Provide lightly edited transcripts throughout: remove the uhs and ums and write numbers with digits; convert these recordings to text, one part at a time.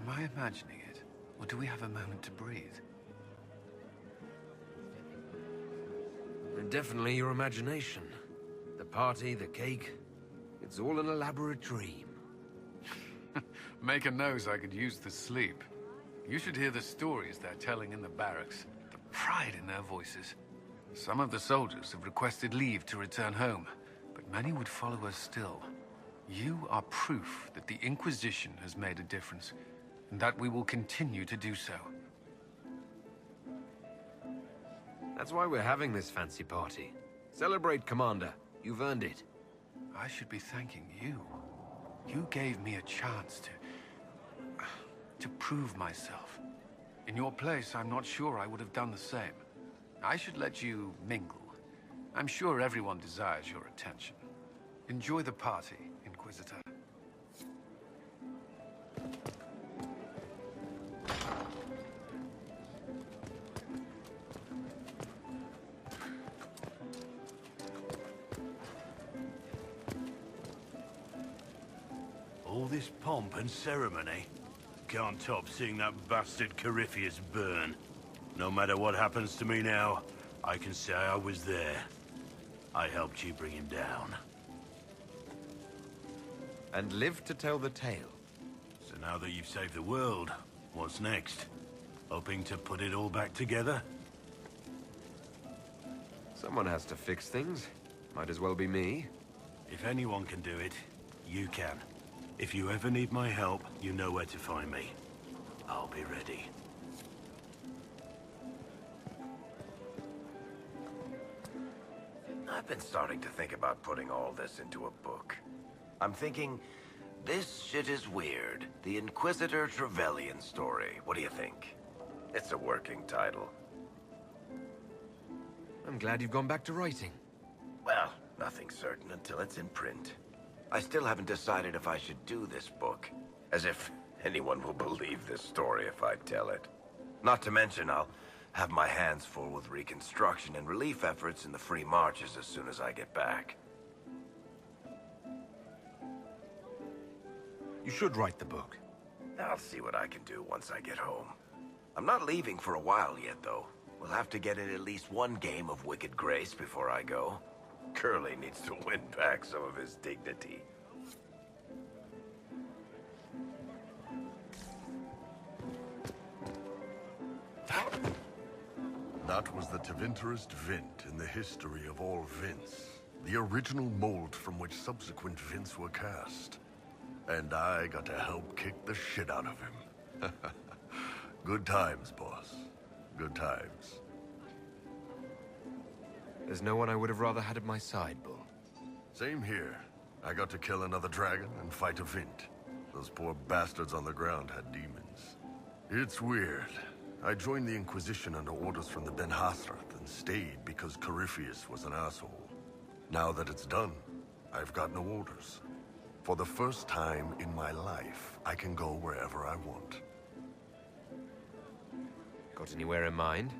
Am I imagining it? Or do we have a moment to breathe? Definitely your imagination. The party, the cake, it's all an elaborate dream. Make a nose I could use the sleep. You should hear the stories they're telling in the barracks. The pride in their voices. Some of the soldiers have requested leave to return home, but many would follow us still. You are proof that the Inquisition has made a difference, and that we will continue to do so. That's why we're having this fancy party. Celebrate, Commander. You've earned it. I should be thanking you. You gave me a chance to prove myself. In your place, I'm not sure I would have done the same. I should let you mingle. I'm sure everyone desires your attention. Enjoy the party, Inquisitor. All this pomp and ceremony. Can't top seeing that bastard Corypheus burn. No matter what happens to me now, I can say I was there. I helped you bring him down. And live to tell the tale. So now that you've saved the world, what's next? Hoping to put it all back together? Someone has to fix things. Might as well be me. If anyone can do it, you can. If you ever need my help, you know where to find me. I'll be ready. I've been starting to think about putting all this into a book. I'm thinking, this shit is weird. The Inquisitor Trevelyan story. What do you think? It's a working title. I'm glad you've gone back to writing. Well, nothing's certain until it's in print. I still haven't decided if I should do this book. As if anyone will believe this story if I tell it. Not to mention, I'll have my hands full with reconstruction and relief efforts in the free marches as soon as I get back. You should write the book. I'll see what I can do once I get home. I'm not leaving for a while yet, though. We'll have to get in at least one game of Wicked Grace before I go. Curly needs to win back some of his dignity. That was the Tevinterest Vint in the history of all Vints. The original mold from which subsequent Vints were cast. And I got to help kick the shit out of him. Good times, boss. Good times. There's no one I would have rather had at my side, Bull. Same here. I got to kill another dragon and fight a Vint. Those poor bastards on the ground had demons. It's weird. I joined the Inquisition under orders from the Ben Hasrath and stayed because Corypheus was an asshole. Now that it's done, I've got no orders. For the first time in my life, I can go wherever I want. Got anywhere in mind?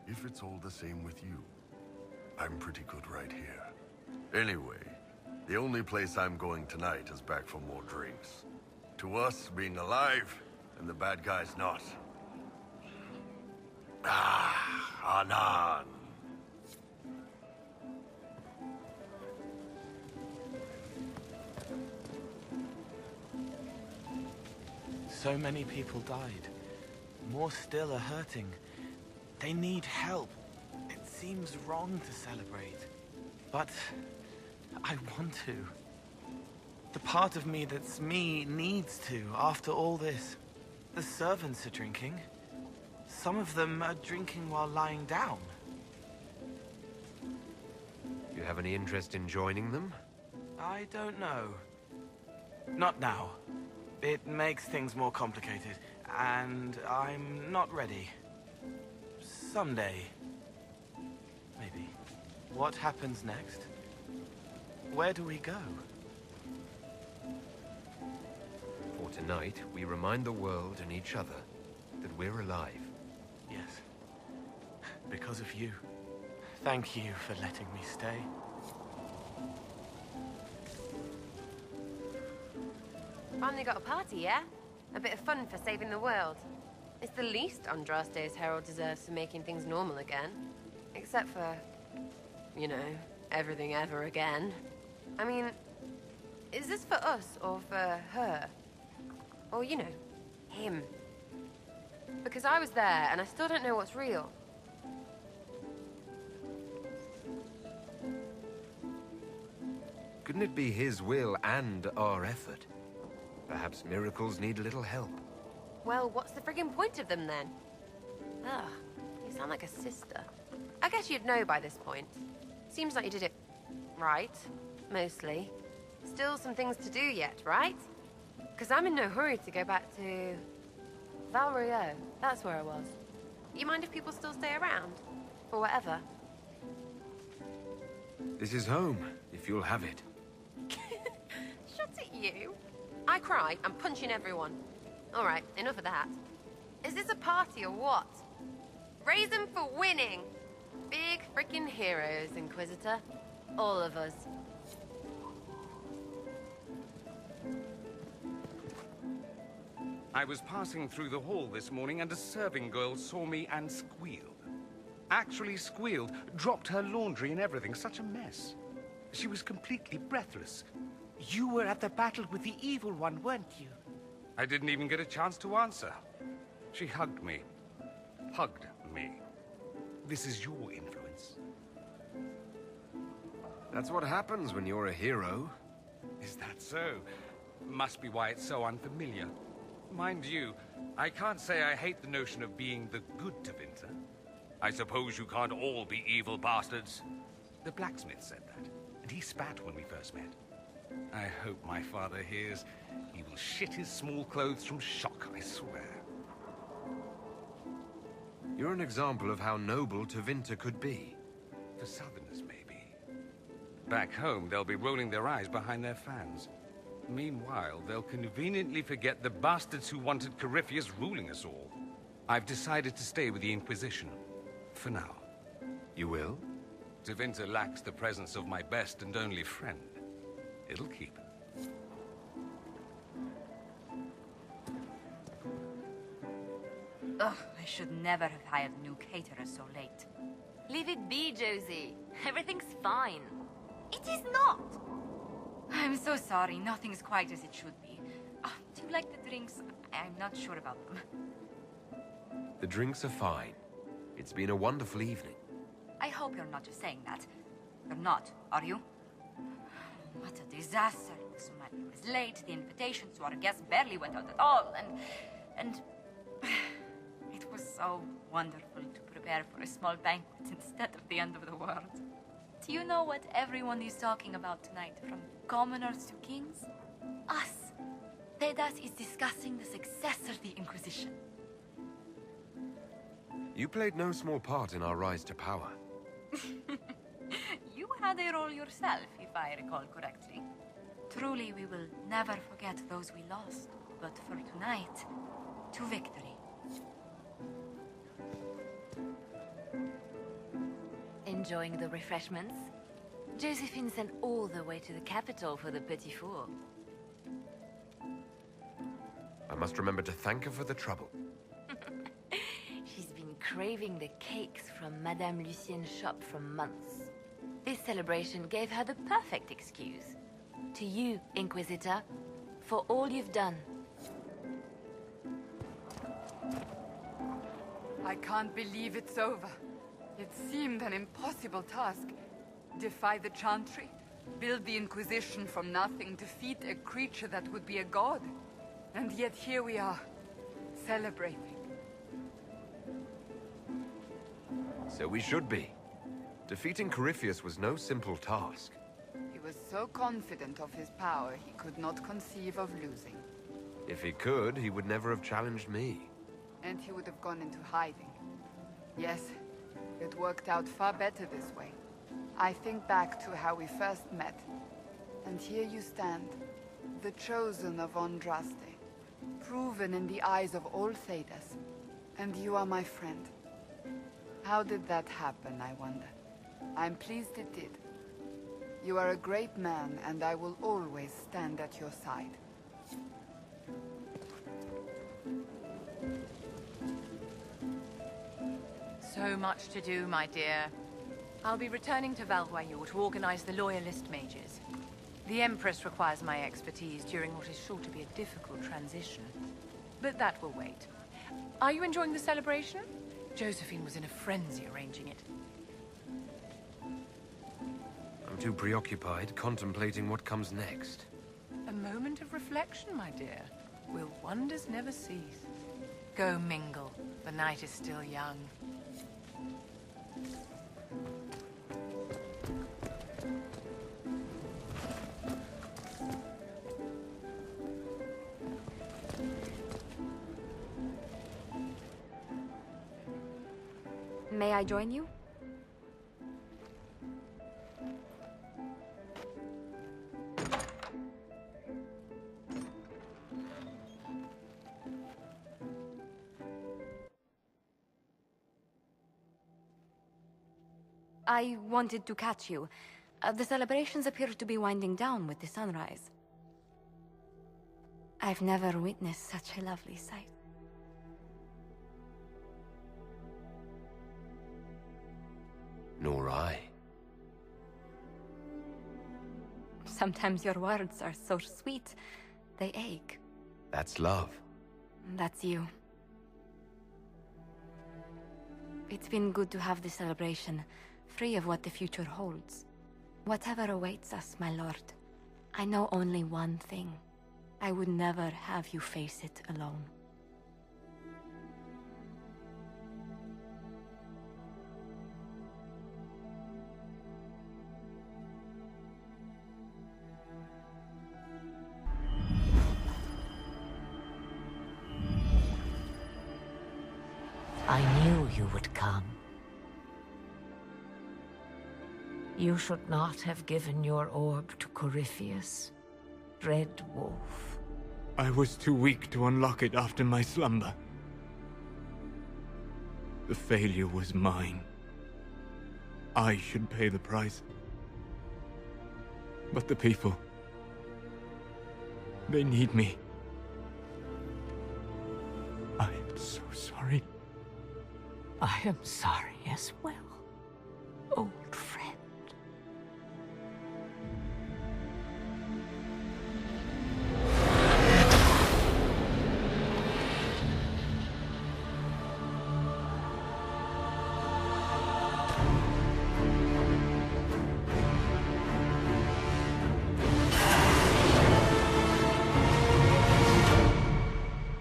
If it's all the same with you, I'm pretty good right here. Anyway, the only place I'm going tonight is back for more drinks. To us, being alive, and the bad guys not. Ah, Anan. So many people died. More still are hurting. They need help. It seems wrong to celebrate. But I want to. The part of me that's me needs to, after all this. The servants are drinking. Some of them are drinking while lying down. You have any interest in joining them? I don't know. Not now. It makes things more complicated, and I'm not ready. Someday. Maybe. What happens next? Where do we go? For tonight, we remind the world and each other that we're alive. Yes. Because of you. Thank you for letting me stay. Finally got a party, yeah? A bit of fun for saving the world. It's the least Andraste's herald deserves for making things normal again. Except for, you know, everything ever again. I mean, is this for us or for her? Or, you know, him? Because I was there and I still don't know what's real. Couldn't it be his will and our effort? Perhaps miracles need a little help. Well, what's the friggin' point of them then? Ugh, you sound like a sister. I guess you'd know by this point. Seems like you did it right, mostly. Still some things to do yet, right? Because I'm in no hurry to go back to... Val Rio. That's where I was. You mind if people still stay around? For whatever? This is home, if you'll have it. Shut it, you. I cry, I'm punching everyone. Alright, enough of that. Is this a party or what? Raise them for winning! Big freaking heroes, Inquisitor. All of us. I was passing through the hall this morning and a serving girl saw me and squealed. Actually squealed, dropped her laundry and everything, such a mess. She was completely breathless. You were at the battle with the evil one, weren't you? I didn't even get a chance to answer. She hugged me. Hugged me. This is your influence. That's what happens when you're a hero. Is that so? Must be why it's so unfamiliar. Mind you, I can't say I hate the notion of being the good Tevinter. I suppose you can't all be evil bastards. The blacksmith said that, and he spat when we first met. I hope my father hears. He will shit his small clothes from shock, I swear. You're an example of how noble Tevinter could be. For Southerners, maybe. Back home, they'll be rolling their eyes behind their fans. Meanwhile, they'll conveniently forget the bastards who wanted Corypheus ruling us all. I've decided to stay with the Inquisition. For now. You will? Tevinter lacks the presence of my best and only friend. It'll keep. Ugh, I should never have hired new caterers so late. Leave it be, Josie. Everything's fine. It is not! I'm so sorry, nothing's quite as it should be. Oh, do you like the drinks? I'm not sure about them. The drinks are fine. It's been a wonderful evening. I hope you're not just saying that. You're not, are you? What a disaster. Sumari was late, the invitations to our guests barely went out at all, and... It was so wonderful to prepare for a small banquet instead of the end of the world. Do you know what everyone is talking about tonight, from commoners to kings? Us. Thedas is discussing the successor of the Inquisition. You played no small part in our rise to power. You had a role yourself, if I recall correctly. Truly, we will never forget those we lost. But for tonight, to victory. Enjoying the refreshments? Josephine sent all the way to the capital for the petit four. I must remember to thank her for the trouble. She's been craving the cakes from Madame Lucien's shop for months. This celebration gave her the perfect excuse. To you, Inquisitor, for all you've done. I can't believe it's over. It seemed an impossible task. Defy the Chantry, build the Inquisition from nothing, defeat a creature that would be a god. And yet here we are, celebrating. So we should be. Defeating Corypheus was no simple task. He was so confident of his power, he could not conceive of losing. If he could, he would never have challenged me. And he would have gone into hiding. Yes, it worked out far better this way. I think back to how we first met. And here you stand, the chosen of Andraste, proven in the eyes of all Thedas. And you are my friend. How did that happen, I wonder? I'm pleased it did. You are a great man, and I will always stand at your side. So much to do, my dear. I'll be returning to Valvoyeur to organize the Loyalist mages. The Empress requires my expertise during what is sure to be a difficult transition. But that will wait. Are you enjoying the celebration? Josephine was in a frenzy arranging it. I'm too preoccupied contemplating what comes next. A moment of reflection, my dear. Will wonders never cease? Go mingle. The night is still young. May I join you? I wanted to catch you. The celebrations appear to be winding down with the sunrise. I've never witnessed such a lovely sight. Nor I. Sometimes your words are so sweet, they ache. That's love. That's you. It's been good to have this celebration, free of what the future holds. Whatever awaits us, my lord, I know only one thing. I would never have you face it alone. I knew you would come. You should not have given your orb to Corypheus, Red Wolf. I was too weak to unlock it after my slumber. The failure was mine. I should pay the price. But the people... they need me. I am so sorry. I am sorry as well, old